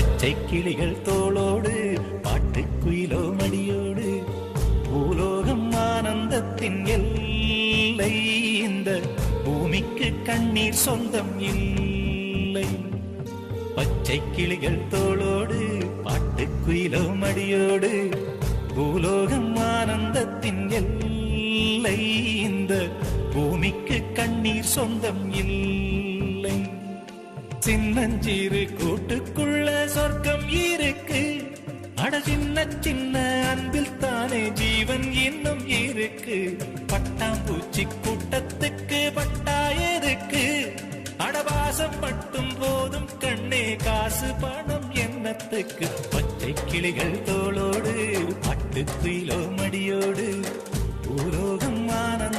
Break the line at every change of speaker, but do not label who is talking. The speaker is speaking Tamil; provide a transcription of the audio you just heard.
பச்சை கிளிகள் தோளோடு பாட்டுக்குயிலோ மடியோடு பூலோகம் ஆனந்தத்தின் எல்லை. இந்த பூமிக்கு கண்ணீர் சொந்தம் இல்லை. பச்சை கிளிகள் தோளோடு பாட்டுக்குயிலோ மடியோடு பூலோகம் ஆனந்தத்தின் எல்லை. இந்த பூமிக்கு கண்ணீர் சொந்தம் இல்லை. சின்னஞ்சிறு கூட்டுக்குள்ள சொர்க்கம் இருக்கு. அட சின்ன சின்ன அன்பில் தானே ஜீவன் இன்னும் இருக்கு. பட்டாம்பூச்சி கூட்டத்துக்கு பட்டா எதுக்கு? அடவாசம் மட்டும் போதும் கண்ணே, காசு பணம் என்னத்துக்கு? பச்சை கிளிகள் தோளோடு பாட்டுக்குயிலோ மடியோடு பூலோகம் ஆனந்த